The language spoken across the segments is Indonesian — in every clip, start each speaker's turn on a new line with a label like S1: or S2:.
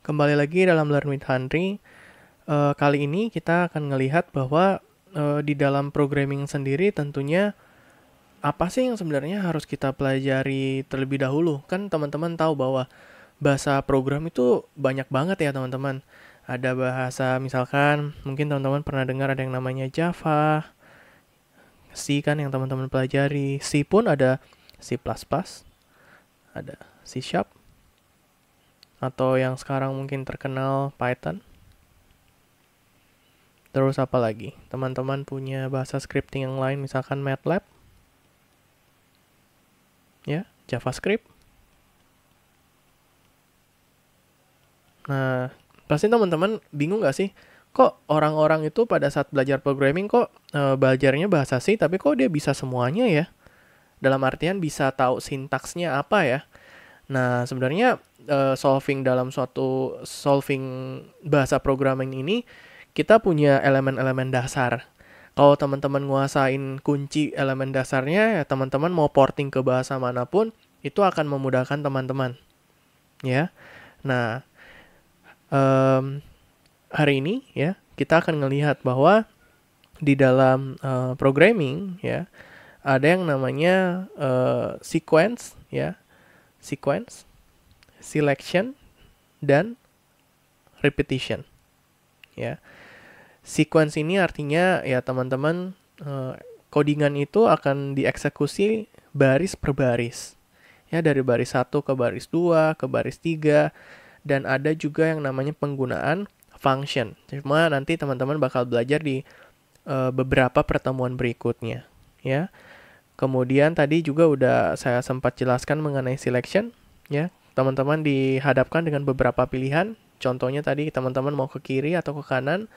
S1: Kembali lagi dalam Learn with Henry. Kali ini kita akan melihat bahwa di dalam programming sendiri tentunya apa sih yang sebenarnya harus kita pelajari terlebih dahulu. Kan teman-teman tahu bahwa bahasa program itu banyak banget ya teman-teman. Ada bahasa misalkan mungkin teman-teman pernah dengar ada yang namanya Java, C kan yang teman-teman pelajari. C pun ada C++, ada C Sharp, atau yang sekarang mungkin terkenal Python. Terus apa lagi? Teman-teman punya bahasa scripting yang lain, misalkan MATLAB, ya, JavaScript. Nah, pasti teman-teman bingung nggak sih? Kok orang-orang itu pada saat belajar programming kok belajarnya bahasa C, tapi kok dia bisa semuanya ya? Dalam artian bisa tahu sintaksnya apa ya? Nah, sebenarnya solving bahasa programming ini kita punya elemen-elemen dasar. Kalau teman-teman nguasain kunci elemen dasarnya, ya teman-teman mau porting ke bahasa manapun, itu akan memudahkan teman-teman. Ya. Nah, hari ini ya, kita akan melihat bahwa di dalam programming ya, ada yang namanya sequence ya, sequence, selection, dan repetition. Ya. Sequence ini artinya ya teman-teman codingan itu akan dieksekusi baris per baris. Ya, dari baris 1 ke baris 2, ke baris 3, dan ada juga yang namanya penggunaan function. Cuma nanti teman-teman bakal belajar di beberapa pertemuan berikutnya, ya. Kemudian tadi juga udah saya sempat jelaskan mengenai selection, ya. Teman-teman dihadapkan dengan beberapa pilihan. Contohnya tadi teman-teman mau ke kiri atau ke kanan,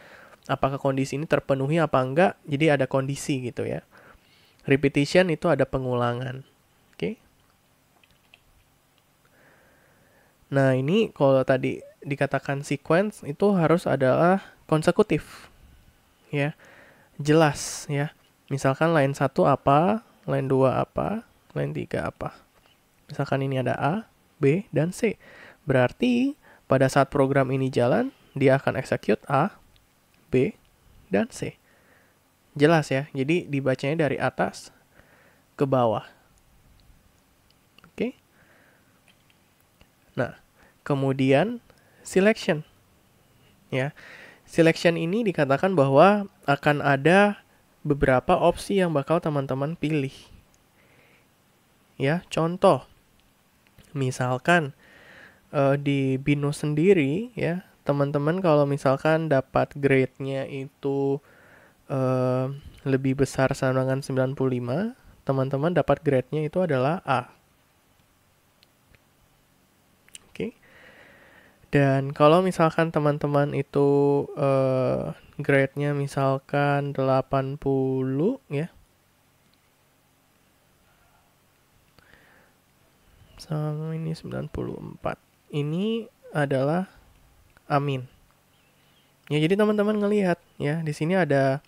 S1: apakah kondisi ini terpenuhi apa enggak, jadi ada kondisi gitu ya. Repetition itu ada pengulangan. Oke. Nah, ini kalau tadi dikatakan sequence itu harus adalah konsekutif. Ya. Jelas ya. Misalkan line 1 apa, line 2 apa, line 3 apa. Misalkan ini ada A, B, dan C. Berarti pada saat program ini jalan, dia akan execute A, B, dan C. Jelas ya, jadi dibacanya dari atas ke bawah. Oke. Nah, kemudian selection. Ya. Selection ini dikatakan bahwa akan ada beberapa opsi yang bakal teman-teman pilih. Ya, contoh. Misalkan di Bino sendiri ya, teman-teman kalau misalkan dapat grade-nya itu lebih besar sama dengan 95, teman-teman dapat grade-nya itu adalah A. Oke. Dan kalau misalkan teman-teman itu grade-nya misalkan 80 ya. Sama ini 94. Ini adalah amin. Ya, jadi teman-teman ngelihat ya, di sini ada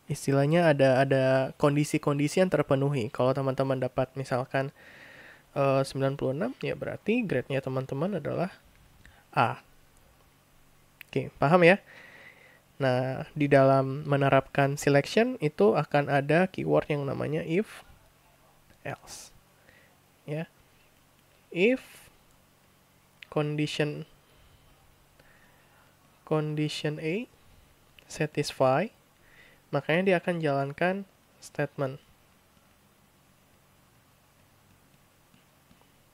S1: istilahnya ada kondisi-kondisi yang terpenuhi. Kalau teman-teman dapat misalkan 96, ya berarti grade-nya teman-teman adalah A. Oke, paham ya? Nah, di dalam menerapkan selection itu akan ada keyword yang namanya if, else. Ya. If condition A satisfy, makanya dia akan jalankan statement.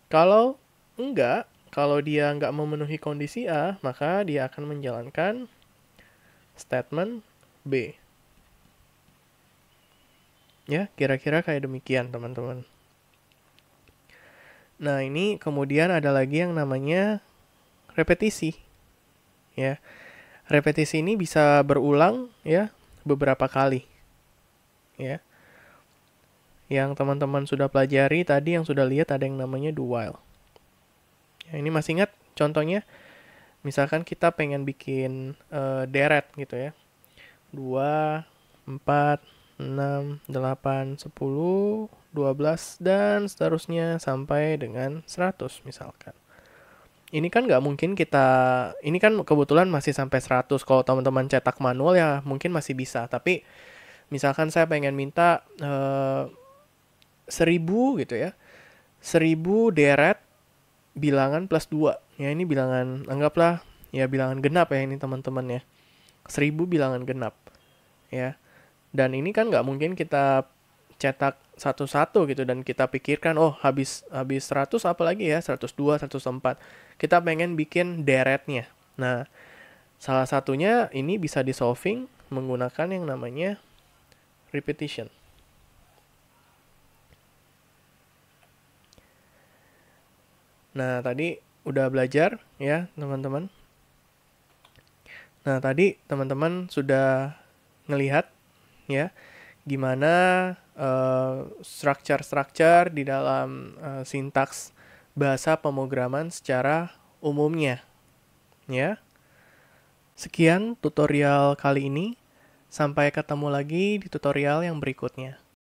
S1: Kalau enggak, kalau dia enggak memenuhi kondisi A, maka dia akan menjalankan statement B. Ya, kira-kira kayak demikian, teman-teman. Nah, ini kemudian ada lagi yang namanya repetisi. Ya. Repetisi ini bisa berulang ya beberapa kali. Ya. Yang teman-teman sudah pelajari tadi, yang sudah lihat ada yang namanya do while. Ya, ini masih ingat contohnya? Misalkan kita pengen bikin deret gitu ya. 2, 4, 6, 8, 10, 12, dan seterusnya sampai dengan 100 misalkan. ini kan nggak mungkin ini kan kebetulan masih sampai 100. Kalau teman-teman cetak manual ya mungkin masih bisa. Tapi misalkan saya pengen minta 1000 gitu ya. 1000 deret bilangan plus 2. Ya ini bilangan, anggaplah ya bilangan genap ya ini teman-teman ya. 1000 bilangan genap ya. Dan ini kan nggak mungkin kita cetak satu-satu gitu dan kita pikirkan oh habis 100 apalagi ya 102, 104. Kita pengen bikin deretnya. Nah, salah satunya ini bisa di solving menggunakan yang namanya repetition. Nah, tadi udah belajar ya, teman-teman. Nah, tadi teman-teman sudah ngelihat ya gimana structure-structure di dalam sintaks bahasa pemrograman secara umumnya ya. Sekian tutorial kali ini. Sampai ketemu lagi di tutorial yang berikutnya.